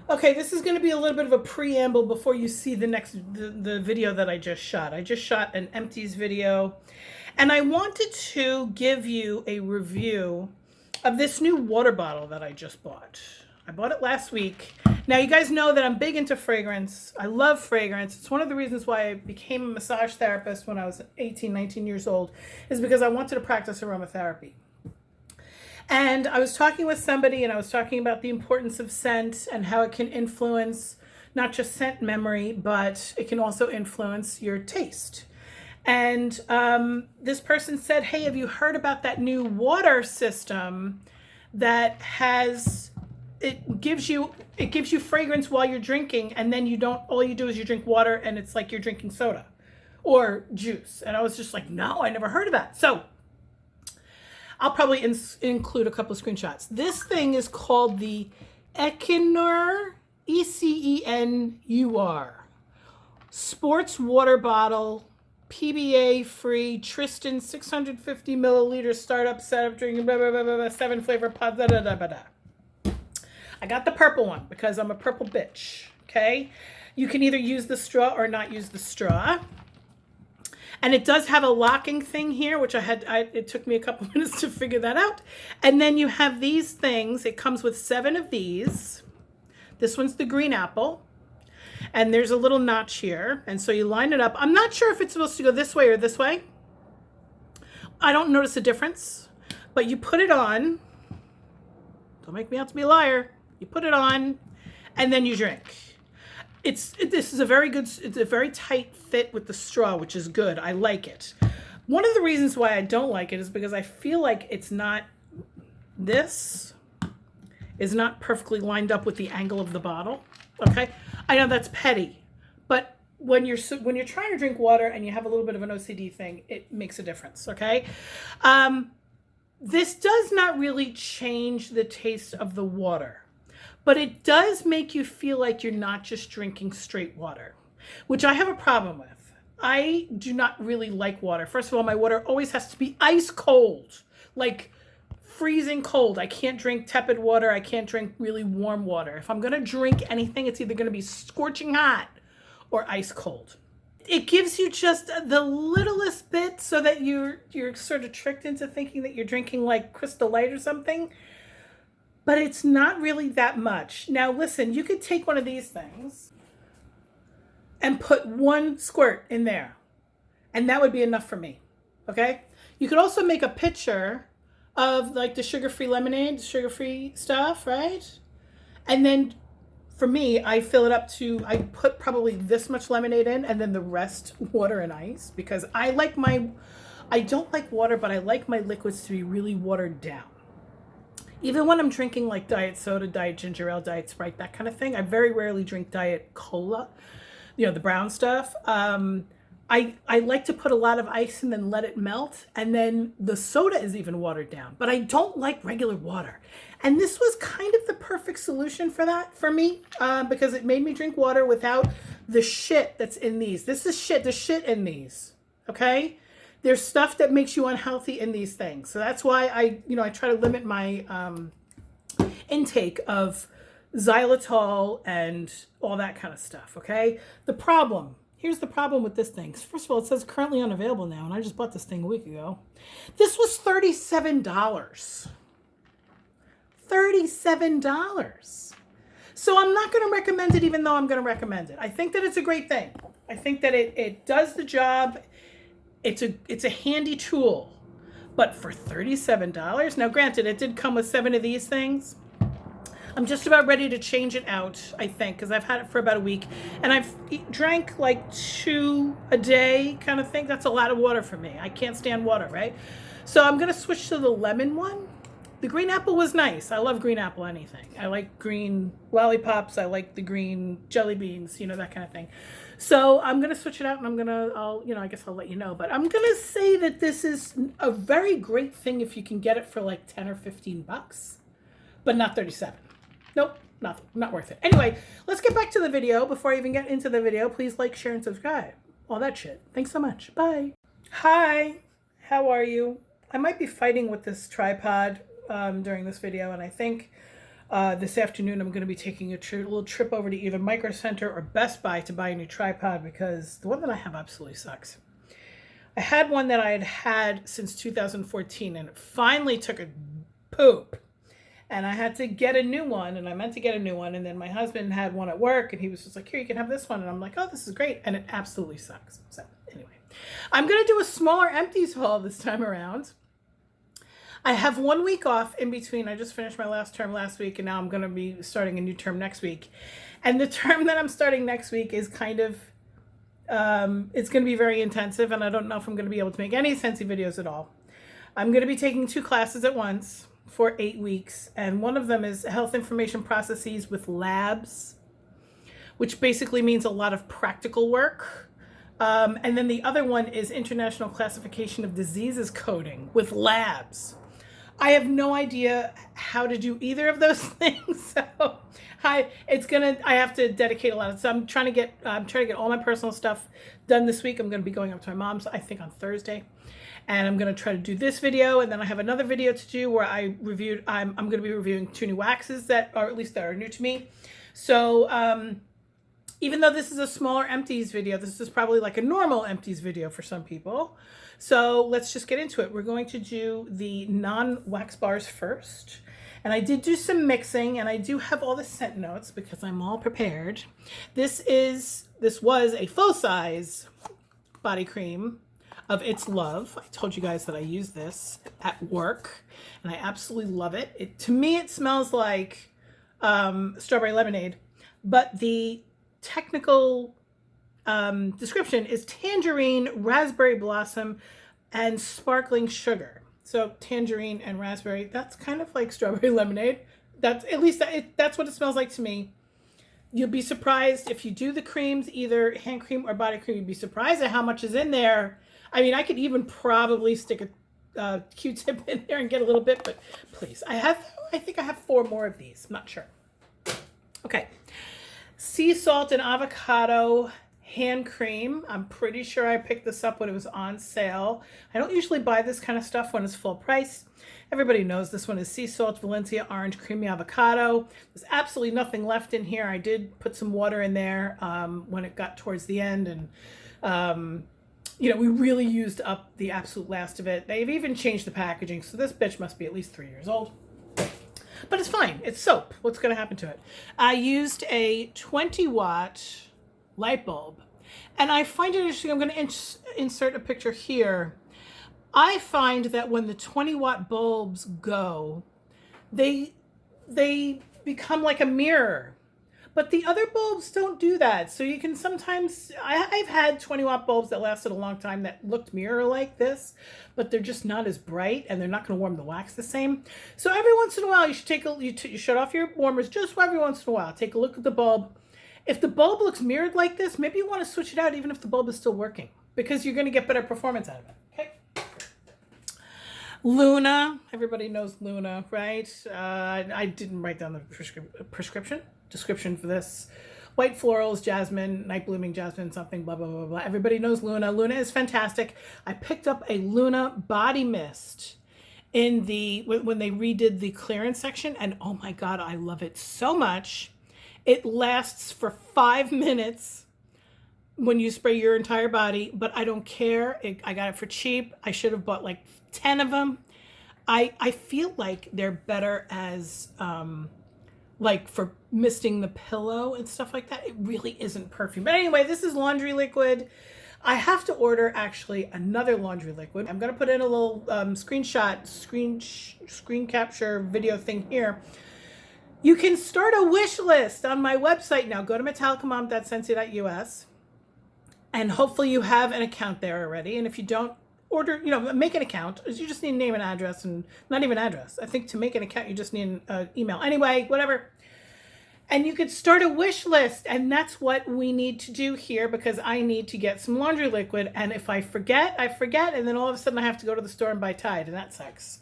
Okay, this is going to be a little bit of a preamble before you see the video that I just shot. I just shot an empties video, and I wanted to give you a review of this new water bottle that I just bought. I bought it last week. Now, you guys know that I'm big into fragrance. I love fragrance. It's one of the reasons why I became a massage therapist when I was 18, 19 years old, is because I wanted to practice aromatherapy. And I was talking with somebody, and I was talking about the importance of scent and how it can influence not just scent memory, but it can also influence your taste. And this person said, hey, have you heard about that new water system that has, it gives you fragrance while you're drinking, and then all you do is you drink water, and it's like you're drinking soda or juice. And I was just like, no, I never heard of that. So I'll probably include a couple of screenshots. This thing is called the ECENUR, ECENUR, sports water bottle, PBA free, Tristan 650 milliliter startup setup drinking, blah, blah, blah, blah, blah, 7 flavor pods, da, da, da, da, da. I got the purple one because I'm a purple bitch, okay? You can either use the straw or not use the straw. And it does have a locking thing here, which it took me a couple minutes to figure that out. And then you have these things. It comes with 7 of these. This one's the green apple. And there's a little notch here. And so you line it up. I'm not sure if it's supposed to go this way or this way. I don't notice a difference. But you put it on. Don't make me out to be a liar. You put it on, and then you drink. This is a very good, it's a very tight fit with the straw, which is good. I like it. One of the reasons why I don't like it is because I feel like this is not perfectly lined up with the angle of the bottle. Okay, I know that's petty, but when you're trying to drink water and you have a little bit of an OCD thing, it makes a difference. Okay, this does not really change the taste of the water, but it does make you feel like you're not just drinking straight water, which I have a problem with. I do not really like water. First of all, my water always has to be ice cold, like freezing cold. I can't drink tepid water. I can't drink really warm water. If I'm going to drink anything, it's either going to be scorching hot or ice cold. It gives you just the littlest bit so that you're sort of tricked into thinking that you're drinking like Crystal Light or something. But it's not really that much. Now, listen, you could take one of these things and put 1 squirt in there, and that would be enough for me, okay? You could also make a pitcher of like the sugar-free lemonade, the sugar-free stuff, right? And then for me, I fill it up to, I put probably this much lemonade in and then the rest water and ice, because I don't like water, but I like my liquids to be really watered down. Even when I'm drinking like diet soda, diet ginger ale, diet Sprite, that kind of thing, I very rarely drink diet cola, the brown stuff. I like to put a lot of ice and then let it melt. And then the soda is even watered down, but I don't like regular water. And this was kind of the perfect solution for that for me, because it made me drink water without the shit that's in these. This is shit, the shit in these, okay? There's stuff that makes you unhealthy in these things. So that's why I try to limit my intake of xylitol and all that kind of stuff, okay? Here's the problem with this thing. First of all, it says currently unavailable now, and I just bought this thing a week ago. This was $37. $37. So I'm not going to recommend it, even though I'm going to recommend it. I think that it's a great thing. I think that it does the job. It's a handy tool, but for $37, now granted, it did come with 7 of these things. I'm just about ready to change it out, I think, because I've had it for about a week, and I've drank like 2 a day kind of thing. That's a lot of water for me. I can't stand water, right? So I'm going to switch to the lemon one. The green apple was nice. I love green apple anything. I like green lollipops. I like the green jelly beans, that kind of thing. So I'm going to switch it out, and I guess I'll let you know. But I'm going to say that this is a very great thing if you can get it for like 10 or 15 bucks, but not 37. Nope, not worth it. Anyway, let's get back to the video. Before I even get into the video, please like, share, and subscribe. All that shit. Thanks so much. Bye. Hi, how are you? I might be fighting with this tripod during this video, and I think This afternoon, I'm going to be taking a little trip over to either Micro Center or Best Buy to buy a new tripod because the one that I have absolutely sucks. I had one that I had had since 2014 and it finally took a poop. And I had to get a new one, and I meant to get a new one, and then my husband had one at work, and he was just like, here, you can have this one. And I'm like, oh, this is great. And it absolutely sucks. So anyway, I'm going to do a smaller empties haul this time around. I have 1 week off in between. I just finished my last term last week, and now I'm going to be starting a new term next week. And the term that I'm starting next week is kind of, it's going to be very intensive, and I don't know if I'm going to be able to make any Scentsy videos at all. I'm going to be taking 2 classes at once for 8 weeks, and one of them is Health Information Processes with Labs, which basically means a lot of practical work. And then the other one is International Classification of Diseases Coding with Labs. I have no idea how to do either of those things, so I have to dedicate a lot of. So I'm trying to get all my personal stuff done this week. I'm going to be going up to my mom's, I think, on Thursday, and I'm going to try to do this video, and then I have another video to do where I'm going to be reviewing 2 new waxes that are new to me. So even though this is a smaller empties video, this is probably like a normal empties video for some people. So let's just get into it. We're going to do the non-wax bars first. And I did do some mixing, and I do have all the scent notes because I'm all prepared. This was a full-size body cream of It's Love. I told you guys that I use this at work, and I absolutely love it. To me, it smells like strawberry lemonade, but the technical description is tangerine, raspberry blossom, and sparkling sugar. So tangerine and raspberry, that's kind of like strawberry lemonade. That's what it smells like to me. You'll be surprised if you do the creams, either hand cream or body cream, you'd be surprised at how much is in there. I mean, I could even probably stick a Q-tip in there and get a little bit, but please, I think I have 4 more of these. I'm not sure. Okay. Sea salt and avocado hand cream. I'm pretty sure I picked this up when it was on sale. I don't usually buy this kind of stuff when it's full price. Everybody knows this one is sea salt, Valencia orange, creamy avocado. There's absolutely nothing left in here. I did put some water in there when it got towards the end, and we really used up the absolute last of it. They've even changed the packaging, so this bitch must be at least 3 years old. But it's fine. It's soap. What's going to happen to it? I used a 20-watt light bulb, and I find it interesting. I'm going to insert a picture here. I find that when the 20-watt bulbs go, they become like a mirror. But the other bulbs don't do that. So you can sometimes, I've had 20-watt bulbs that lasted a long time that looked mirror like this, but they're just not as bright, and they're not going to warm the wax the same. So every once in a while, you should you shut off your warmers just every once in a while. Take a look at the bulb. If the bulb looks mirrored like this, maybe you want to switch it out even if the bulb is still working, because you're going to get better performance out of it. Okay. Luna, everybody knows Luna, right? I didn't write down the description for this. White florals, jasmine, night blooming jasmine, something, blah, blah, blah, blah. Everybody knows Luna. Luna is fantastic. I picked up a Luna body mist when they redid the clearance section, and oh my God, I love it so much. It lasts for 5 minutes when you spray your entire body, but I don't care. I got it for cheap. I should have bought like 10 of them. I feel like they're better as like for misting the pillow and stuff like that. It really isn't perfume. But anyway, this is laundry liquid. I have to order actually another laundry liquid. I'm going to put in a little screen capture video thing here. You can start a wish list on my website now. Go to MetallicaMom.Scentsy.us, and hopefully you have an account there already. And if you don't, make an account. You just need a name and address, and not even address. I think to make an account, you just need an email. Anyway, whatever. And you could start a wish list, and that's what we need to do here, because I need to get some laundry liquid. And if I forget, and then all of a sudden I have to go to the store and buy Tide, and that sucks.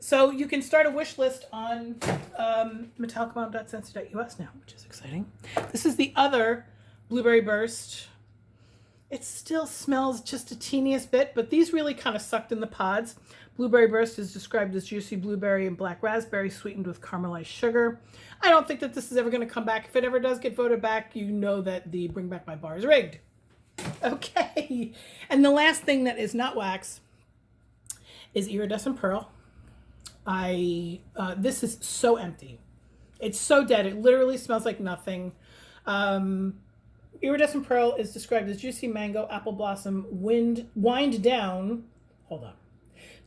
So you can start a wish list on MetallicaMom.Scentsy.us now, which is exciting. This is the other Blueberry Burst. It still smells just a teeniest bit, but these really kind of sucked in the pods. Blueberry Burst is described as juicy blueberry and black raspberry sweetened with caramelized sugar. I don't think that this is ever going to come back. If it ever does get voted back, you know that the Bring Back My Bar is rigged. Okay. And the last thing that is not wax is Iridescent Pearl. This is so empty. It's so dead. It literally smells like nothing. Iridescent Pearl is described as juicy mango, apple blossom, wind down. Hold on.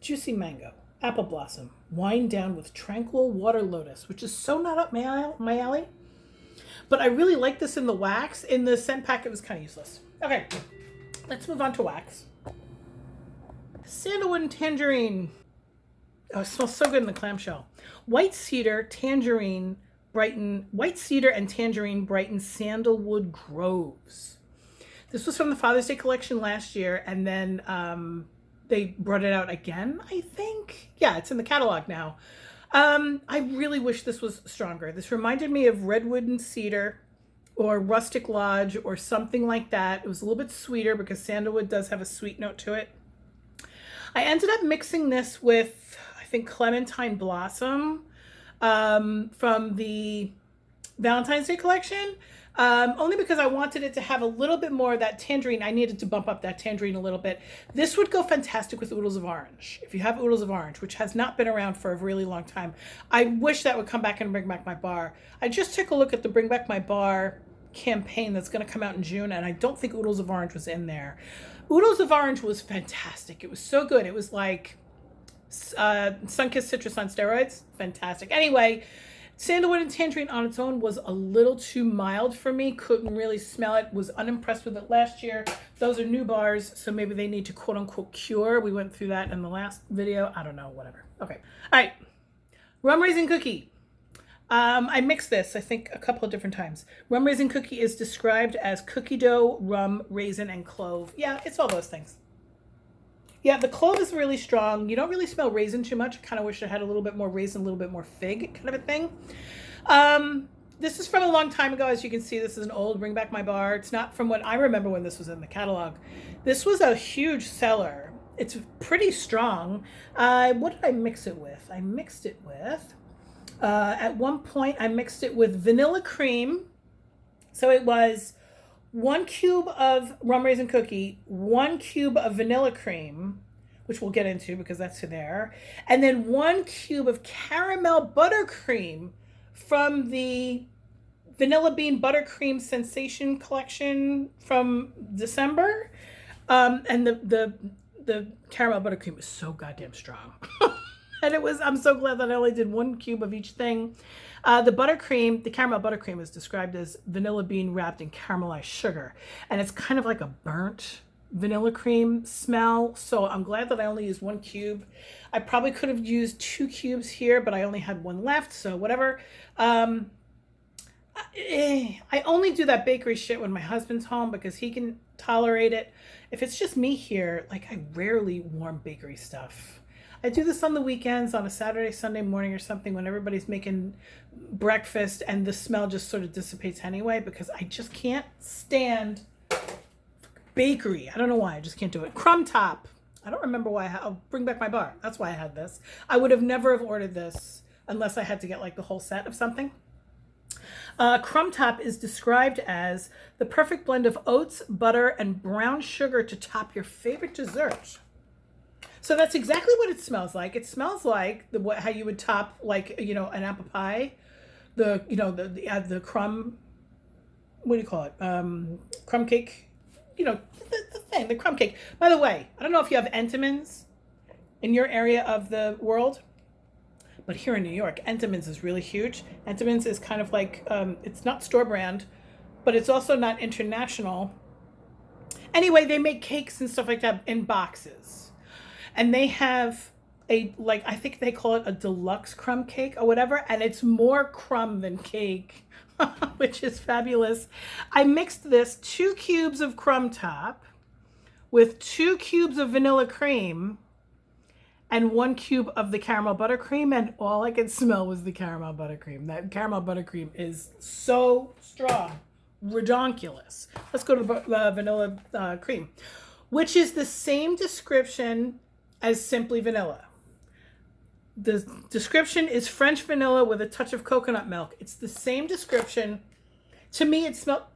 Juicy mango, apple blossom, wind down with tranquil water lotus, which is so not up my alley. But I really like this in the wax. In the scent pack, it was kind of useless. Okay, let's move on to wax. Sandalwood and tangerine. Oh, it smells so good in the clamshell. White cedar and tangerine brighten sandalwood groves. This was from the Father's Day collection last year, and then they brought it out again, I think. Yeah, it's in the catalog now. I really wish this was stronger. This reminded me of redwood and cedar or rustic lodge or something like that. It was a little bit sweeter because sandalwood does have a sweet note to it. I ended up mixing this with, I think, Clementine Blossom from the Valentine's Day collection. Only because I wanted it to have a little bit more of that tangerine. I needed to bump up that tangerine a little bit. This would go fantastic with Oodles of Orange. If you have Oodles of Orange, which has not been around for a really long time, I wish that would come back and Bring Back My Bar. I just took a look at the Bring Back My Bar campaign that's going to come out in June, and I don't think Oodles of Orange was in there. Oodles of Orange was fantastic. It was so good. It was like Sunkissed Citrus on steroids. Fantastic. Anyway, Sandalwood and Tangerine on its own was a little too mild for me. Couldn't really smell it. Was unimpressed with it last year. Those are new bars, so maybe they need to quote unquote cure. We went through that in the last video. I don't know, whatever. Okay. All right. Rum Raisin Cookie. I mixed this, I think, a couple of different times. Rum Raisin Cookie is described as cookie dough, rum, raisin, and clove. Yeah, it's all those things. Yeah, the clove is really strong. You don't really smell raisin too much. I kind of wish it had a little bit more raisin, a little bit more fig kind of a thing. This is from a long time ago. As you can see, this is an old Bring Back My Bar. It's not from what I remember when this was in the catalog. This was a huge seller. It's pretty strong. What did I mix it with? I mixed it with, at one point, I mixed it with vanilla cream. So it was 1 cube of rum raisin cookie, 1 cube of vanilla cream, which we'll get into because that's there, and then 1 cube of caramel buttercream from the Vanilla Bean Buttercream Sensation collection from December. And the caramel buttercream is so goddamn strong. And I'm so glad that I only did 1 cube of each thing. The caramel buttercream is described as vanilla bean wrapped in caramelized sugar. And it's kind of like a burnt vanilla cream smell. So I'm glad that I only used 1 cube. I probably could have used 2 cubes here, but I only had 1 left. So whatever. I only do that bakery shit when my husband's home because he can tolerate it. If it's just me here, like, I rarely warm bakery stuff. I do this on the weekends, on a Saturday, Sunday morning or something when everybody's making breakfast and the smell just sort of dissipates anyway because I just can't stand bakery. I don't know why. I just can't do it. Crumb Top. I don't remember why. I'll Bring Back My Bar. That's why I had this. I would have never have ordered this unless I had to get like the whole set of something. Crumb Top is described as the perfect blend of oats, butter, and brown sugar to top your favorite dessert. So that's exactly what it smells like. It smells like how you would top, like, you know, an apple pie, the crumb, what do you call it? Crumb cake, you know, the crumb cake. By the way, I don't know if you have Entenmann's in your area of the world, but here in New York, Entenmann's is really huge. Entenmann's is kind of like, it's not store brand, but it's also not international. Anyway, they make cakes and stuff like that in boxes. And they have I think they call it a deluxe crumb cake or whatever. And it's more crumb than cake, which is fabulous. I mixed this 2 cubes of Crumb Top with 2 cubes of vanilla cream and 1 cube of the caramel buttercream. And all I could smell was the caramel buttercream. That caramel buttercream is so strong. Redonkulous. Let's go to the vanilla cream, which is the same description as Simply Vanilla. The description is French vanilla with a touch of coconut milk. It's the same description. To me, it smells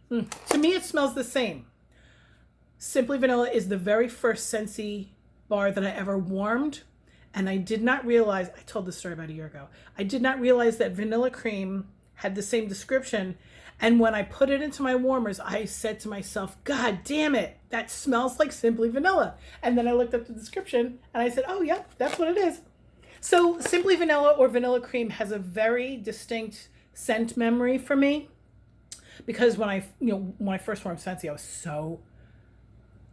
the same. Simply Vanilla is the very first Scentsy bar that I ever warmed. And I did not realize, I told this story about a year ago, I did not realize that vanilla cream had the same description. And when I put it into my warmers, I said to myself, God damn it, that smells like Simply Vanilla. And then I looked up the description and I said, oh, yep, that's what it is. So Simply Vanilla or vanilla cream has a very distinct scent memory for me, because when I first warmed Scentsy, I was so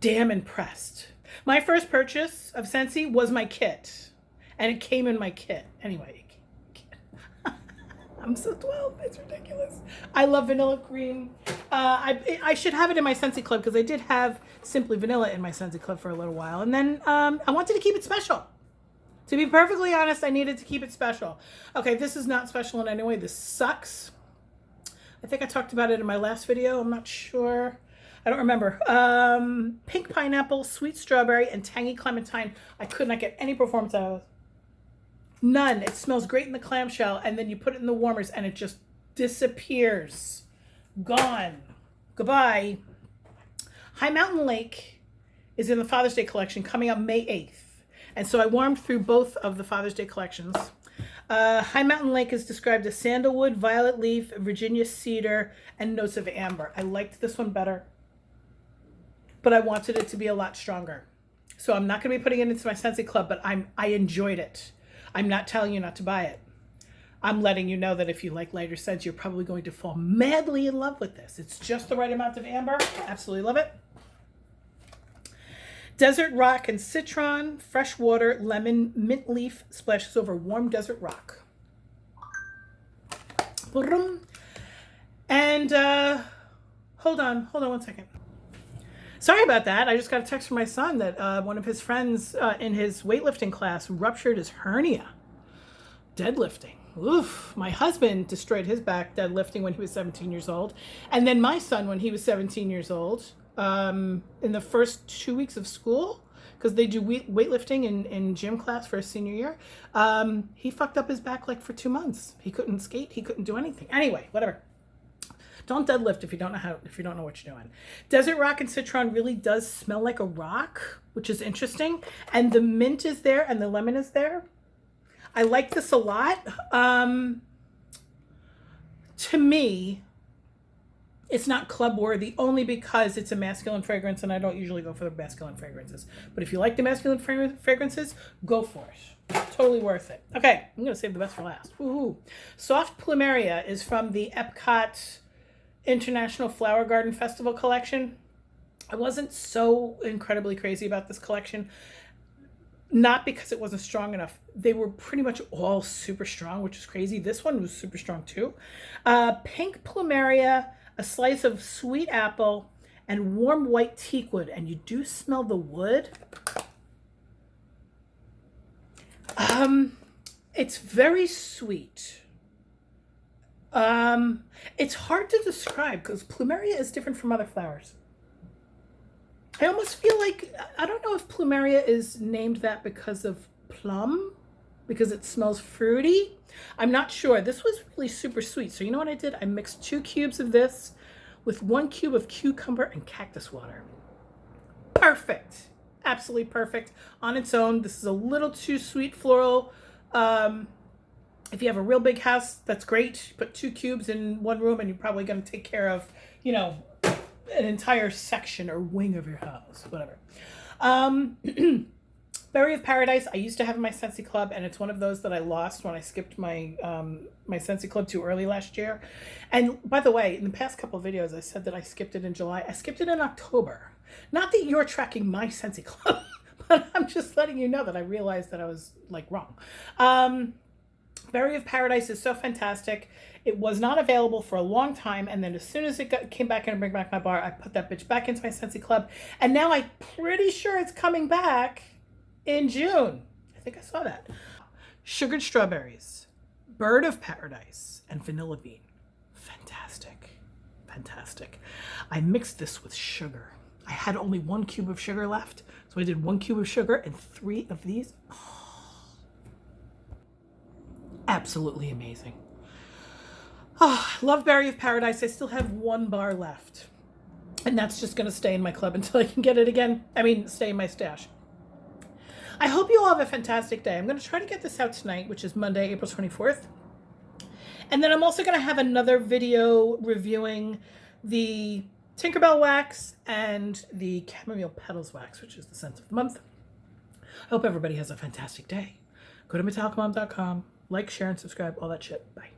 damn impressed. My first purchase of Scentsy was my kit, and it came in my kit. Anyway, I'm so 12. It's ridiculous. I love vanilla cream. I should have it in my Scentsy Club, because I did have Simply Vanilla in my Scentsy Club for a little while, and then I wanted to keep it special. To be perfectly honest, I needed to keep it special. Okay, this is not special in any way. This sucks. I think I talked about it in my last video. I'm not sure. I don't remember. Pink pineapple, sweet strawberry, and tangy clementine. I could not get any performance out of it. None. It smells great in the clamshell, and then you put it in the warmers, and it just disappears. Gone. Goodbye. High Mountain Lake is in the Father's Day collection, coming out May 8th. And so I warmed through both of the Father's Day collections. High Mountain Lake is described as sandalwood, violet leaf, Virginia cedar, and notes of amber. I liked this one better, but I wanted it to be a lot stronger. So I'm not going to be putting it into my Scentsy Club, but I enjoyed it. I'm not telling you not to buy it. I'm letting you know that if you like lighter scents, you're probably going to fall madly in love with this. It's just the right amount of amber. Absolutely love it. Desert Rock and Citron, fresh water, lemon, mint leaf splashes over warm desert rock. And hold on 1 second. Sorry about that. I just got a text from my son that one of his friends in his weightlifting class ruptured his hernia deadlifting. Oof. My husband destroyed his back deadlifting when he was 17 years old. And then my son, when he was 17 years old, in the first 2 weeks of school, because they do weightlifting in gym class for his senior year, he fucked up his back like for 2 months. He couldn't skate. He couldn't do anything. Anyway, whatever. Don't deadlift if you don't know what you're doing. Desert Rock and Citron really does smell like a rock, which is interesting. And the mint is there and the lemon is there. I like this a lot. To me, it's not club worthy only because it's a masculine fragrance, and I don't usually go for the masculine fragrances. But if you like the masculine fragrances, go for it. Totally worth it. Okay, I'm going to save the best for last. Woohoo. Soft Plumeria is from the Epcot International Flower Garden Festival collection. I wasn't so incredibly crazy about this collection. Not because it wasn't strong enough. They were pretty much all super strong, which is crazy. This one was super strong too. Pink Plumeria, a slice of sweet apple, and warm white teakwood. And you do smell the wood. It's very sweet. It's hard to describe because Plumeria is different from other flowers. I almost feel like, I don't know if Plumeria is named that because of plum, because it smells fruity. I'm not sure. This was really super sweet. So you know what I did? I mixed 2 cubes of this with 1 cube of cucumber and cactus water. Perfect. Absolutely perfect on its own. This is a little too sweet floral. If you have a real big house, that's great. Put 2 cubes in 1 room and you're probably going to take care of, you know, an entire section or wing of your house, whatever. Berry of Paradise, I used to have in my Scentsy Club, and it's one of those that I lost when I skipped my my Scentsy Club too early last year. And by the way, in the past couple of videos, I said that I skipped it in July. I skipped it in October. Not that you're tracking my Scentsy Club, but I'm just letting you know that I realized that I was like wrong. Berry of Paradise is so fantastic. It was not available for a long time, and then as soon as it came back in to bring back my bar, I put that bitch back into my Scentsy Club, and now I'm pretty sure it's coming back in June. I think I saw that. Sugared Strawberries, Bird of Paradise, and Vanilla Bean. Fantastic. Fantastic. I mixed this with sugar. I had only 1 cube of sugar left, so I did 1 cube of sugar and 3 of these. Oh, Absolutely amazing. Oh, love Berry of Paradise. I still have 1 bar left. And that's just going to stay in my club until I can get it again. I mean, stay in my stash. I hope you all have a fantastic day. I'm going to try to get this out tonight, which is Monday, April 24th. And then I'm also going to have another video reviewing the Tinkerbell wax and the Chamomile Petals wax, which is the scent of the month. I hope everybody has a fantastic day. Go to MetallicaMom.com, like, share, and subscribe, all that shit. Bye.